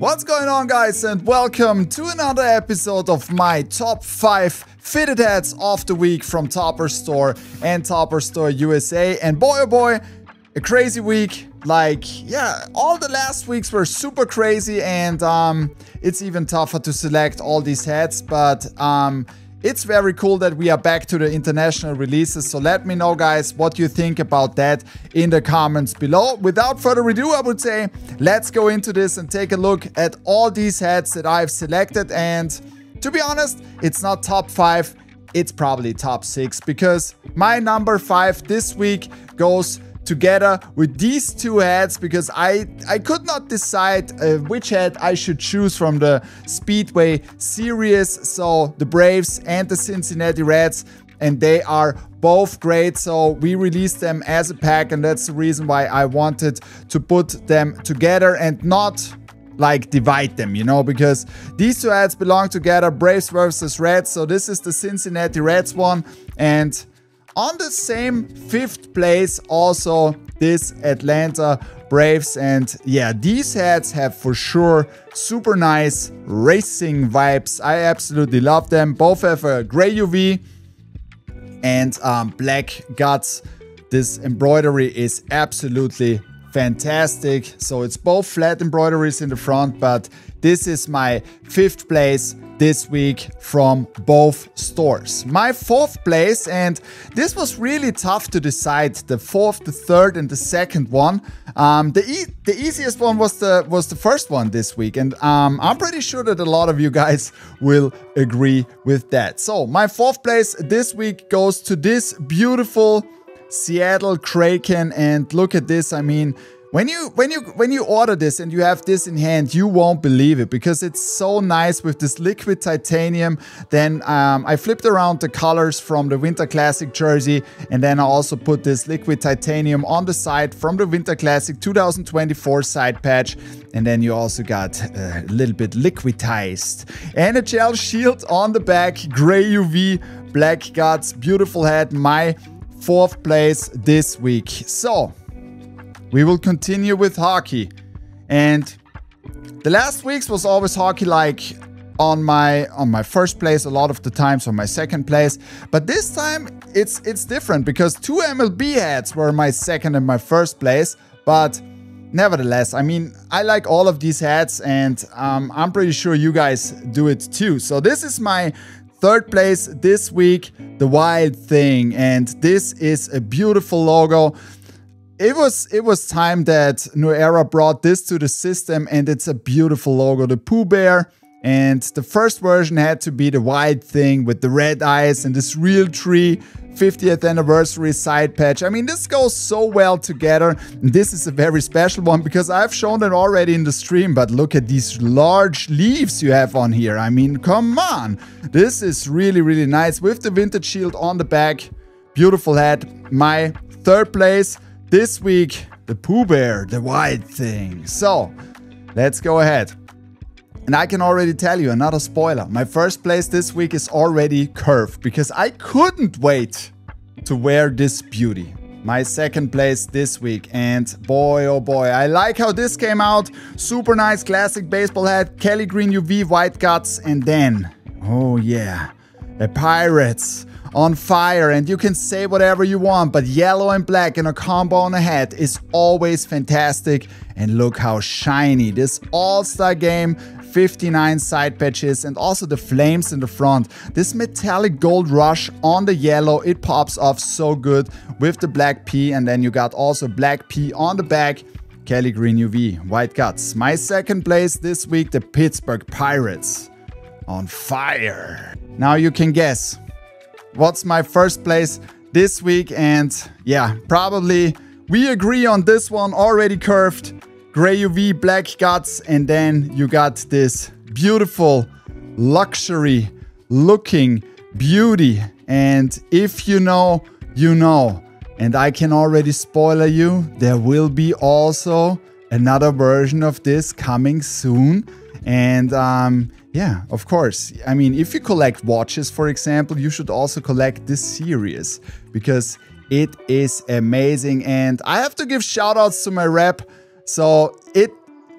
What's going on, guys, and welcome to another episode of my top 5 fitted hats of the week from Topperzstore and Topperzstore USA. And boy oh boy, a crazy week. Like, yeah, all the last weeks were super crazy, and it's even tougher to select all these hats, but it's very cool that we are back to the international releases. So let me know, guys, what you think about that in the comments below. Without further ado, I would say let's go into this and take a look at all these hats that I've selected. And to be honest, it's not top 5, it's probably top 6, because my number 5 this week goes together with these two hats, because I could not decide which hat I should choose from the Speedway series. So the Braves and the Cincinnati Reds, and they are both great. So we released them as a pack, and that's the reason why I wanted to put them together and not like divide them, you know, because these two hats belong together, Braves versus Reds. So this is the Cincinnati Reds one, and on the same 5th place also this Atlanta Braves. And yeah, these hats have for sure super nice racing vibes. I absolutely love them. Both have a gray UV and black guts. This embroidery is absolutely fantastic. So it's both flat embroideries in the front, but this is my 5th place this week from both stores. My 4th place, and this was really tough to decide, the 4th, the 3rd, and the 2nd one. The easiest one was the first one this week, and I'm pretty sure that a lot of you guys will agree with that. So my 4th place this week goes to this beautiful Seattle Kraken, and look at this. I mean, when you order this and you have this in hand, you won't believe it, because it's so nice with this liquid titanium. Then I flipped around the colors from the Winter Classic jersey, and then I also put this liquid titanium on the side from the Winter Classic 2024 side patch. And then you also got a little bit liquidized NHL shield on the back, gray UV, black guts, beautiful hat. My 4th place this week. So we will continue with hockey, and the last weeks was always hockey, like on my 1st place a lot of the times, on my 2nd place. But this time it's different, because 2 MLB hats were my 2nd and my 1st place. But nevertheless, I mean, I like all of these hats, and I'm pretty sure you guys do it too. So this is my 3rd place this week, the Wild Thing, and this is a beautiful logo. It was time that New Era brought this to the system, and it's a beautiful logo, the Pooh Bear. And the first version had to be the Wild Thing with the red eyes and this real tree 50th anniversary side patch. I mean, this goes so well together. This is a very special one, because I've shown it already in the stream, but look at these large leaves you have on here. I mean, come on. This is really, really nice with the vintage shield on the back. Beautiful hat. My 3rd place this week, the Pooh Bear, the Wild Thing. So let's go ahead. And I can already tell you another spoiler. My 1st place this week is already curved, because I couldn't wait to wear this beauty. My 2nd place this week, and boy oh boy, I like how this came out. Super nice classic baseball hat, Kelly green UV, white guts, and then, oh yeah, the Pirates on fire. And you can say whatever you want, but yellow and black in a combo on a hat is always fantastic. And look how shiny this All-Star Game 59 side patches, and also the flames in the front. This metallic gold rush on the yellow, it pops off so good with the black P, and then you got also black P on the back, Kelly green UV, white guts. My 2nd place this week, the Pittsburgh Pirates on fire. Now you can guess what's my 1st place this week, and yeah, probably we agree on this one, already curved, gray UV, black guts, and then you got this beautiful luxury looking beauty. And if you know, you know. And I can already spoiler you, there will be also another version of this coming soon. And yeah, of course. I mean, if you collect watches, for example, you should also collect this series, because it is amazing. And I have to give shout outs to my rep. So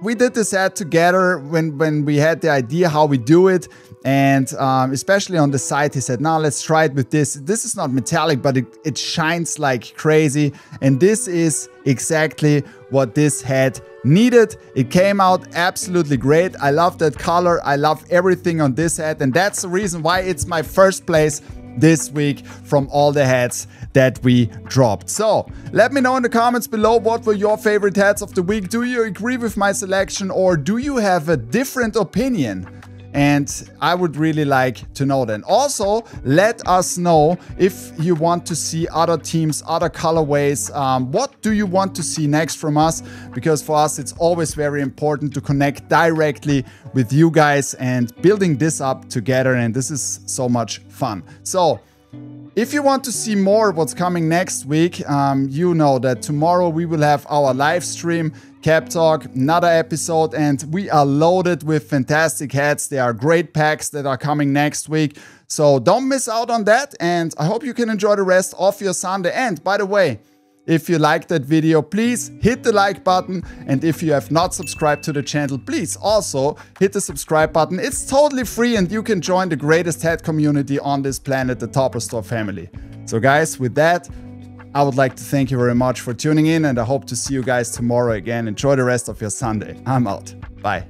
we did this hat together when we had the idea how we do it. And especially on the side, he said, now let's try it with this. This is not metallic, but it shines like crazy. And this is exactly what this hat needed. It came out absolutely great. I love that color. I love everything on this hat. And that's the reason why it's my first place this week from all the hats that we dropped. So let me know in the comments below, what were your favorite hats of the week? Do you agree with my selection, or do you have a different opinion? And I would really like to know that. Also, let us know if you want to see other teams, other colorways. What do you want to see next from us? Because for us, it's always very important to connect directly with you guys and building this up together. And this is so much fun. So if you want to see more what's coming next week, you know that tomorrow we will have our live stream, Cap Talk, another episode, and we are loaded with fantastic hats. There are great packs that are coming next week. So don't miss out on that, and I hope you can enjoy the rest of your Sunday. And by the way, if you liked that video, please hit the like button. And if you have not subscribed to the channel, please also hit the subscribe button. It's totally free and you can join the greatest hat community on this planet, the Topperzstore family. So guys, with that, I would like to thank you very much for tuning in, and I hope to see you guys tomorrow again. Enjoy the rest of your Sunday. I'm out. Bye.